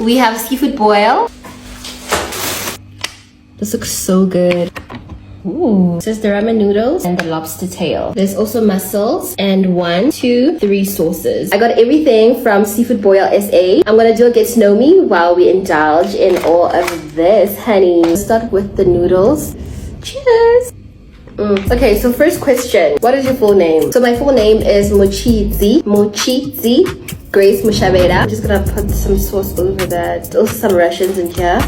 we have seafood boil. This looks so good. Ooh. This is the ramen noodles and the lobster tail. There's also mussels and 1, 2, 3 sauces. I got everything from Seafood Boil SA. I'm gonna do a get to know me while we indulge in all of this, honey. Let's start with the noodles. Cheers. Okay, so first question. What is your full name? So my full name is Mochitsi Grace Mushabeda. I'm just gonna put some sauce over that. Also some Russians in here.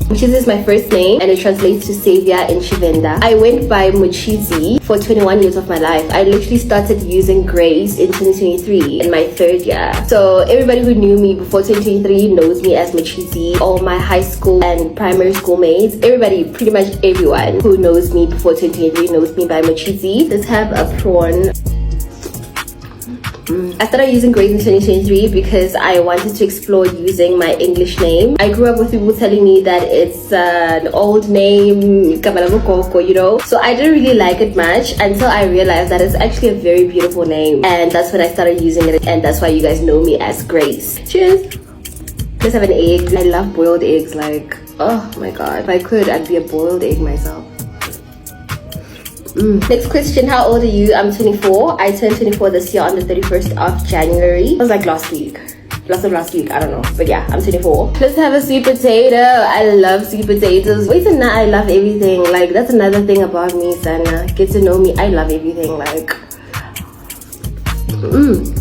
Mochizi is my first name and it translates to savior in Shivenda. I went by Mochizi for 21 years of my life. I literally started using Grace in 2023 in my 3rd year. So everybody who knew me before 2023 knows me as Mochizi. All my high school and primary school mates, everybody, pretty much everyone who knows me before 2023 knows me by Mochizi. Let's have a prawn. I started using Grace in 2023 because I wanted to explore using my English name. I grew up with people telling me that it's an old name, you know. So I didn't really like it much until I realized that it's actually a very beautiful name. And that's when I started using it. And that's why you guys know me as Grace. Cheers. Let's have an egg. I love boiled eggs. Like, oh my god. If I could, I'd be a boiled egg myself. Next question, how old are you? I'm 24. I turned 24 this year on the 31st of January. It was like last week, I don't know, but yeah, I'm 24. Let's have a sweet potato. I love sweet potatoes. Wait a minute, I love everything. Like, that's another thing about me, Sana. Get to know me, I love everything. Like,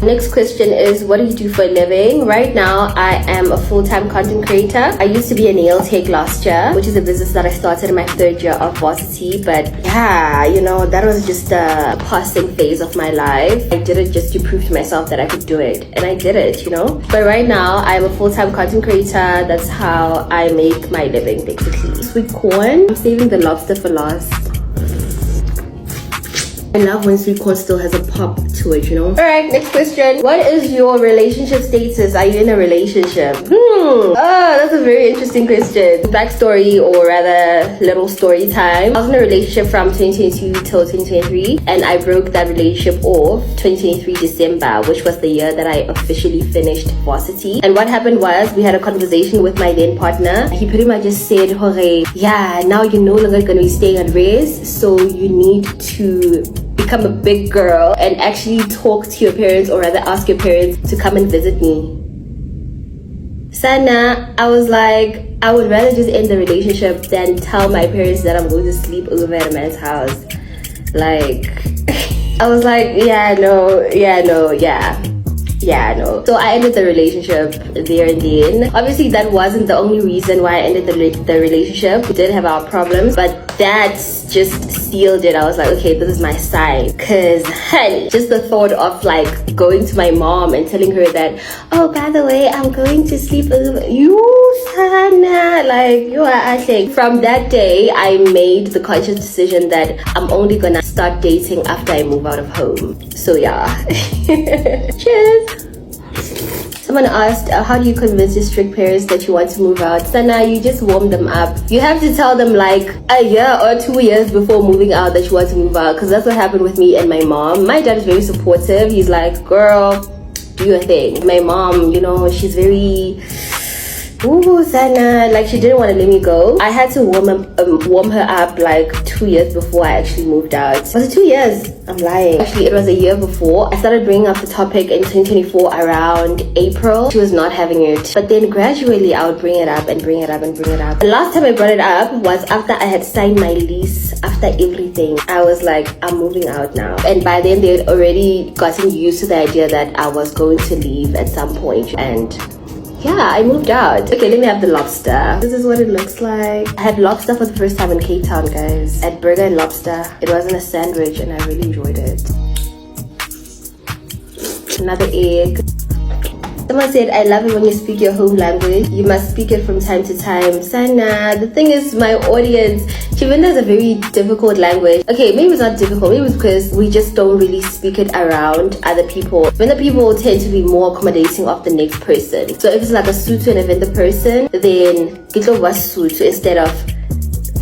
next question is, what do you do for a living? Right now, I am a full-time content creator. I used to be a nail tech last year, which is a business that I started in my 3rd year of varsity. But yeah, you know, that was just a passing phase of my life. I did it just to prove to myself that I could do it. And I did it, you know. But right now, I'm a full-time content creator. That's how I make my living, basically. Sweet corn. I'm saving the lobster for last. I love when sweet corn still has a pop to it, you know. Alright, next question. What is your relationship status? Are you in a relationship? Oh, that's a very interesting question. Backstory, or rather little story time. I was in a relationship from 2022 till 2023, and I broke that relationship off 2023 December, which was the year that I officially finished varsity. And what happened was, we had a conversation with my then partner. He pretty much just said, "Hore, yeah, now you're no longer gonna be staying at res, so you need to become a big girl and actually talk to your parents, or rather ask your parents to come and visit me." Sana, I was like, I would rather just end the relationship than tell my parents that I'm going to sleep over at a man's house. Like, I was like, yeah, no. So I ended the relationship there and then. Obviously, that wasn't the only reason why I ended the relationship. We did have our problems, but that just sealed it. I was like, okay, this is my sign. Cause honey, just the thought of like going to my mom and telling her that, oh, by the way, I'm going to sleep over you, Sana. Like, you are acting. From that day, I made the conscious decision that I'm only gonna start dating after I move out of home. So yeah. Cheers. Someone asked, how do you convince your strict parents that you want to move out? Sana, you just warm them up. You have to tell them like a year or 2 years before moving out that you want to move out, because that's what happened with me and my mom. My dad is very supportive. He's like, girl, do your thing. My mom, you know, she's very... Ooh, Sana, like she didn't want to let me go. I had to warm her up like 2 years before I actually moved out. Was it 2 years? I'm lying. Actually, it was a year before. I started bringing up the topic in 2024 around April. She was not having it. But then gradually I would bring it up and bring it up and bring it up. The last time I brought it up was after I had signed my lease. After everything, I was like, I'm moving out now. And by then they had already gotten used to the idea that I was going to leave at some point. And yeah, I moved out. Okay, let me have the lobster. This is what it looks like. I had lobster for the first time in Cape Town, guys. At Burger and Lobster. It wasn't a sandwich and I really enjoyed it. Another egg. Someone said, I love it when you speak your home language. You must speak it from time to time. Sana, the thing is, my audience, Chivenda is a very difficult language. Okay, maybe it's not difficult. Maybe it's because we just don't really speak it around other people. Venda people tend to be more accommodating of the next person. So if it's like a Sotho and a Venda person, then Kitlo was Sotho instead of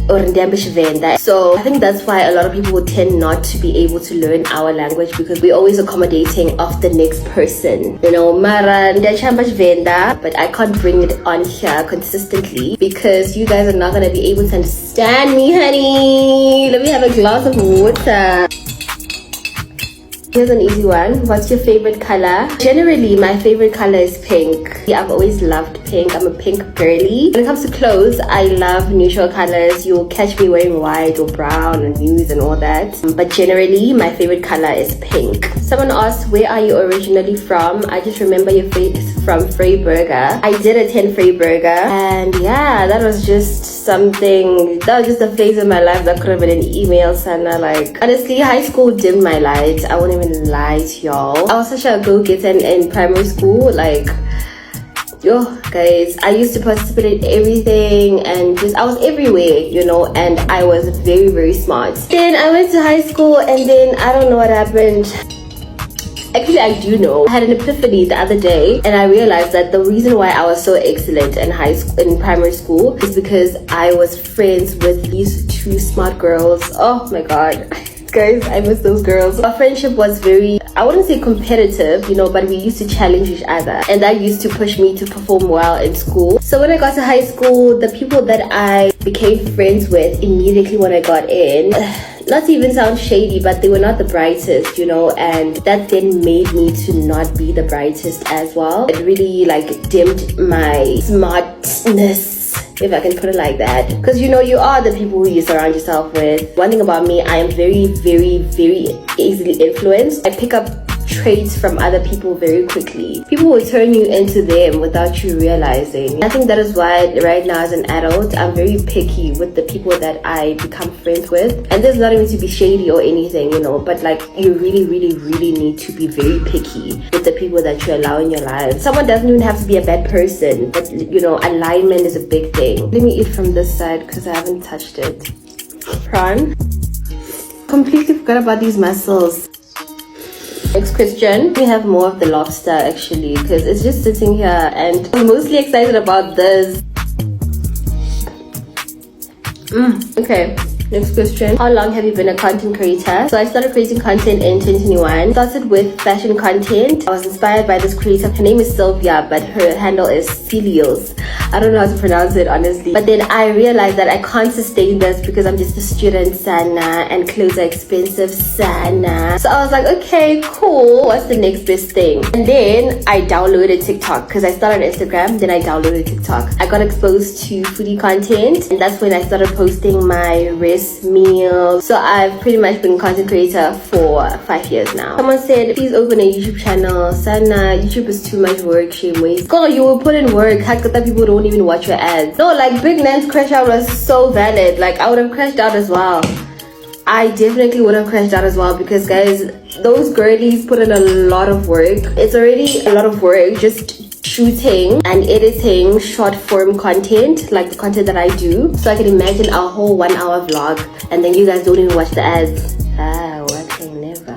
or Ndambish Venda. So I think that's why a lot of people would tend not to be able to learn our language, because we're always accommodating of the next person. You know, Mara Ndachambash Venda, but I can't bring it on here consistently because you guys are not gonna be able to understand me, honey. Let me have a glass of water. Here's an easy one. What's your favorite color? Generally, my favorite color is pink. Yeah, I've always loved pink. I'm a pink girly. When it comes to clothes, I love neutral colors. You'll catch me wearing white or brown and nude and all that. But generally, my favorite color is pink. Someone asked, where are you originally from? I just remember your face from Freiburger. I did attend Freiburger. And yeah, that was just something. That was just a phase in my life that could have been an email, Sana. Like, honestly, high school dimmed my light. I won't even lie to y'all. I was such a go-getter in primary school. Like, yo guys, I used to participate in everything and just I was everywhere, you know, and I was very, very smart. Then I went to high school and then I don't know what happened. Actually, I do know. I had an epiphany the other day and I realized that the reason why I was so excellent in high school, in primary school, is because I was friends with these two smart girls. Oh my god. Guys, I miss those girls. Our friendship was very, I wouldn't say competitive, you know, but we used to challenge each other, and that used to push me to perform well in school. So when I got to high school, the people that I became friends with immediately when I got in, not to even sound shady, but they were not the brightest, you know, and that then made me to not be the brightest as well. It really like dimmed my smartness, if I can put it like that, because you know, you are the people who you surround yourself with. One thing about me, I am very, very, very easily influenced. I pick up traits from other people very quickly. People will turn you into them without you realizing. I think that is why right now as an adult, I'm very picky with the people that I become friends with. And there's not even to be shady or anything, you know, but like you really, really, really need to be very picky with the people that you allow in your life. Someone doesn't even have to be a bad person, but you know, alignment is a big thing. Let me eat from this side because I haven't touched it. Prawn. Completely forgot about these mussels. Next question. We have more of the lobster actually, because it's just sitting here and I'm mostly excited about this. Okay. Next question. How long have you been a content creator? So I started creating content in 2021. Started with fashion content. I was inspired by this creator. Her name is Sylvia, but her handle is Celios. I don't know how to pronounce it honestly. But then I realized that I can't sustain this because I'm just a student, Sana, and clothes are expensive, Sana. So I was like, okay, cool. What's the next best thing? And then I downloaded TikTok because I started on Instagram. Then I downloaded TikTok. I got exposed to foodie content, and that's when I started posting my meal. So I've pretty much been a content creator for 5 years now. Someone said, please open a YouTube channel. Sana, YouTube is too much work, shame waste. Girl, you will put in work. Hakata people don't even watch your ads. No, like Big Nan's crash out was so valid. Like I would have crashed out as well. I definitely would have crashed out as well because guys, those girlies put in a lot of work. It's already a lot of work just shooting and editing short form content, like the content that I do. So I can imagine a whole 1 hour vlog and then you guys don't even watch the ads. Never.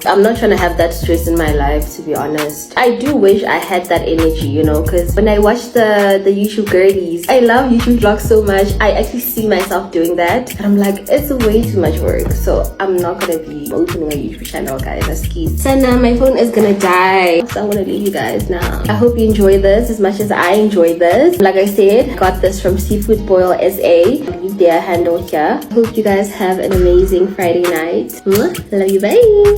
I'm not trying to have that stress in my life, to be honest. I do wish I had that energy, you know, because when I watch the YouTube girlies, I love YouTube vlogs so much. I actually see myself doing that and I'm like, it's way too much work. So I'm not gonna be opening a YouTube channel, guys. That's key. Sana, my phone is gonna die, so I'm gonna leave you guys now. I hope you enjoy this as much as I enjoy this. Like I said, got this from Seafood Boil SA. I'll leave their handle here. Hope you guys have an amazing Friday night. Love you, bye.